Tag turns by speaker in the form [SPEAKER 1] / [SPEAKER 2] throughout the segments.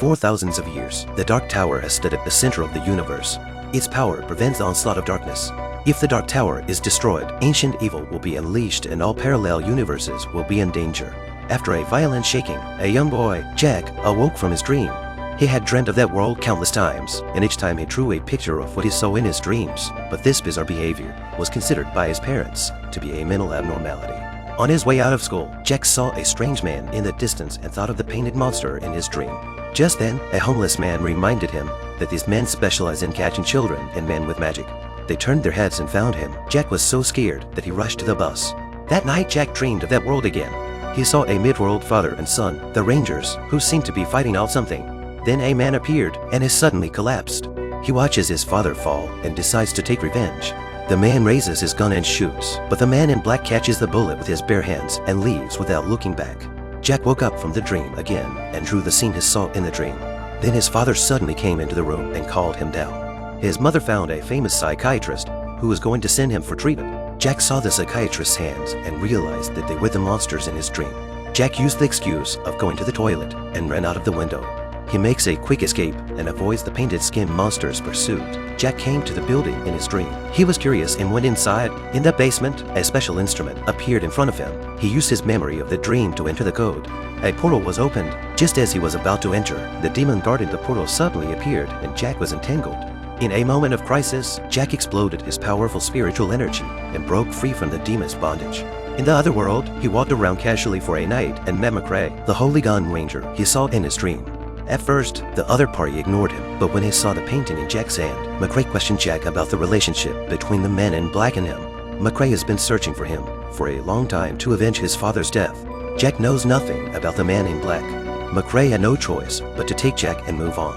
[SPEAKER 1] For thousands of years, the Dark Tower has stood at the center of the universe. Its power prevents the onslaught of darkness. If the Dark Tower is destroyed, ancient evil will be unleashed and all parallel universes will be in danger. After a violent shaking, a young boy, Jack, awoke from his dream. He had dreamt of that world countless times, and each time he drew a picture of what he saw in his dreams. But this bizarre behavior was considered by his parents to be a mental abnormality. On his way out of school, Jack saw a strange man in the distance and thought of the painted monster in his dream. Just then, a homeless man reminded him that these men specialize in catching children and men with magic. They turned their heads and found him. Jack was so scared that he rushed to the bus. That night, Jack dreamed of that world again. He saw a mid-world father and son, the Rangers, who seemed to be fighting out something. Then a man appeared and he suddenly collapsed. He watches his father fall and decides to take revenge. The man raises his gun and shoots, but the man in black catches the bullet with his bare hands and leaves without looking back. Jack woke up from the dream again and drew the scene he saw in the dream. Then his father suddenly came into the room and called him down. His mother found a famous psychiatrist who was going to send him for treatment. Jack saw the psychiatrist's hands and realized that they were the monsters in his dream. Jack used the excuse of going to the toilet and ran out of the window. He makes a quick escape and avoids the painted skin monster's pursuit. Jack came to the building in his dream. He was curious and went inside. In the basement, a special instrument appeared in front of him. He used his memory of the dream to enter the code. A portal was opened. Just as he was about to enter, the demon guarding the portal suddenly appeared and Jack was entangled. In a moment of crisis, Jack exploded his powerful spiritual energy and broke free from the demon's bondage. In the other world, he walked around casually for a night and met McConaughey, the Holy Gun Ranger he saw in his dream. At first, the other party ignored him, but when he saw the painting in Jack's hand, McConaughey questioned Jack about the relationship between the men in black and him. McConaughey has been searching for him for a long time to avenge his father's death. Jack knows nothing about the man in black. McConaughey had no choice but to take Jack and move on.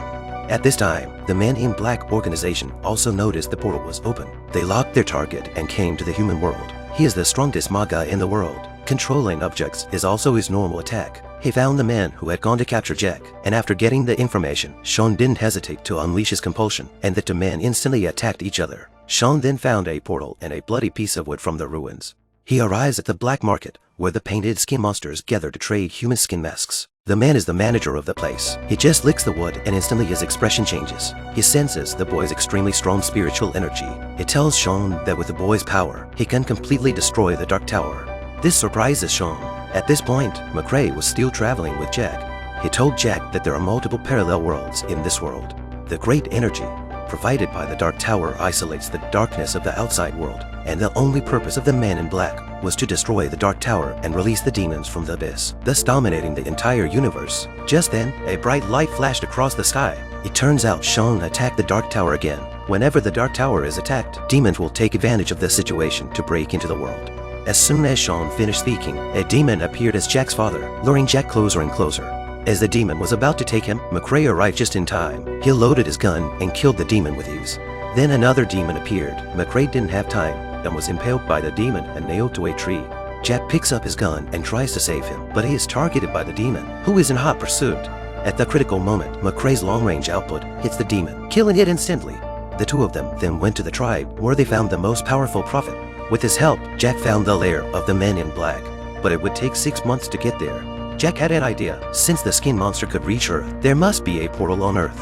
[SPEAKER 1] At this time, the Man in Black organization also noticed the portal was open. They locked their target and came to the human world. He is the strongest MAGA in the world. Controlling objects is also his normal attack. He found the man who had gone to capture Jack, and after getting the information, Sean didn't hesitate to unleash his compulsion, and the two men instantly attacked each other. Sean then found a portal and a bloody piece of wood from the ruins. He arrives at the black market, where the painted skin monsters gather to trade human skin masks. The man is the manager of the place. He just licks the wood and instantly his expression changes. He senses the boy's extremely strong spiritual energy. It tells Sean that with the boy's power, he can completely destroy the Dark Tower. This surprises Sean. At this point, McConaughey was still traveling with Jack. He told Jack that there are multiple parallel worlds in this world. The great energy provided by the Dark Tower isolates the darkness of the outside world, and the only purpose of the Man in Black was to destroy the Dark Tower and release the demons from the abyss, thus dominating the entire universe. Just then, a bright light flashed across the sky. It turns out Sean attacked the Dark Tower again. Whenever the Dark Tower is attacked, demons will take advantage of the situation to break into the world. As soon as Sean finished speaking, a demon appeared as Jack's father, luring Jack closer and closer. As the demon was about to take him, McConaughey arrived just in time. He loaded his gun and killed the demon with ease. Then another demon appeared. McConaughey didn't have time and was impaled by the demon and nailed to a tree. Jack picks up his gun and tries to save him, but he is targeted by the demon, who is in hot pursuit. At the critical moment, McConaughey's long-range output hits the demon, killing it instantly. The two of them then went to the tribe, where they found the most powerful prophet. With his help, Jack found the lair of the Men in Black, but it would take 6 months to get there. Jack had an idea. Since the skin monster could reach Earth, there must be a portal on Earth.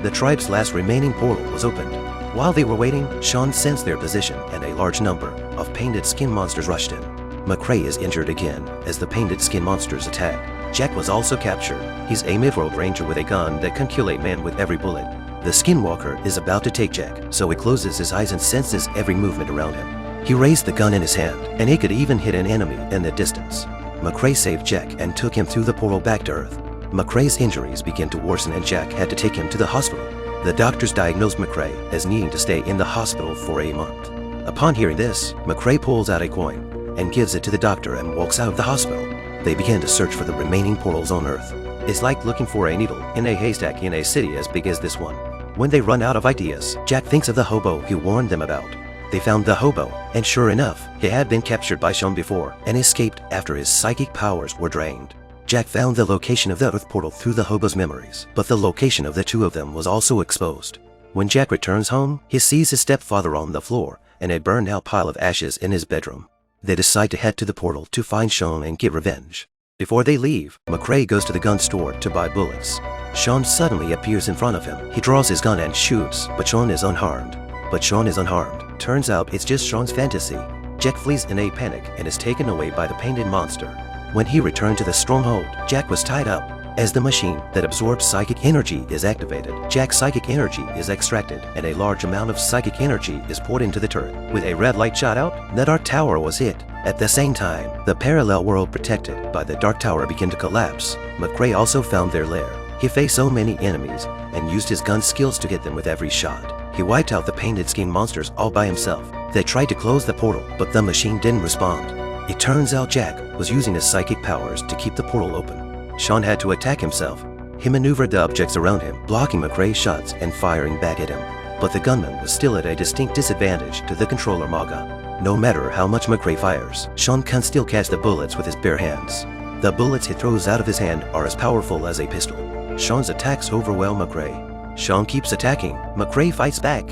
[SPEAKER 1] The tribe's last remaining portal was opened. While they were waiting, Sean sensed their position and a large number of painted skin monsters rushed in. McConaughey is injured again as the painted skin monsters attack. Jack was also captured. He's a mid-world ranger with a gun that can kill a man with every bullet. The skinwalker is about to take Jack, so he closes his eyes and senses every movement around him. He raised the gun in his hand, and he could even hit an enemy in the distance. McConaughey saved Jack and took him through the portal back to Earth. McConaughey's injuries began to worsen and Jack had to take him to the hospital. The doctors diagnosed McConaughey as needing to stay in the hospital for a month. Upon hearing this, McConaughey pulls out a coin and gives it to the doctor and walks out of the hospital. They began to search for the remaining portals on Earth. It's like looking for a needle in a haystack in a city as big as this one. When they run out of ideas, Jack thinks of the hobo he warned them about. They found the hobo, and sure enough, he had been captured by Sean before and escaped after his psychic powers were drained. Jack found the location of the Earth portal through the hobo's memories, but the location of the two of them was also exposed. When Jack returns home, he sees his stepfather on the floor and a burned-out pile of ashes in his bedroom. They decide to head to the portal to find Sean and get revenge. Before they leave, McConaughey goes to the gun store to buy bullets. Sean suddenly appears in front of him. He draws his gun and shoots, but Sean is unharmed. Turns out it's just Sean's fantasy. Jack flees in a panic and is taken away by the painted monster. When he returned to the stronghold, Jack was tied up. As the machine that absorbs psychic energy is activated, Jack's psychic energy is extracted and a large amount of psychic energy is poured into the turret. With a red light shot out, the Dark Tower was hit. At the same time, the parallel world protected by the Dark Tower began to collapse. McConaughey also found their lair. He faced so many enemies and used his gun skills to get them with every shot. He wiped out the painted skin monsters all by himself. They tried to close the portal, but the machine didn't respond. It turns out Jack was using his psychic powers to keep the portal open. Sean had to attack himself. He maneuvered the objects around him, blocking McConaughey's shots and firing back at him. But the gunman was still at a distinct disadvantage to the controller Maga. No matter how much McConaughey fires, Sean can still catch the bullets with his bare hands. The bullets he throws out of his hand are as powerful as a pistol. Sean's attacks overwhelm McConaughey. Sean keeps attacking. McConaughey fights back.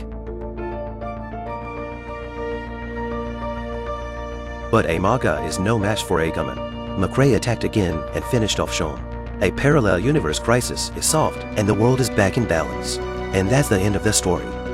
[SPEAKER 1] But a Maga is no match for a gunman. McConaughey attacked again and finished off Sean. A parallel universe crisis is solved and the world is back in balance. And that's the end of the story.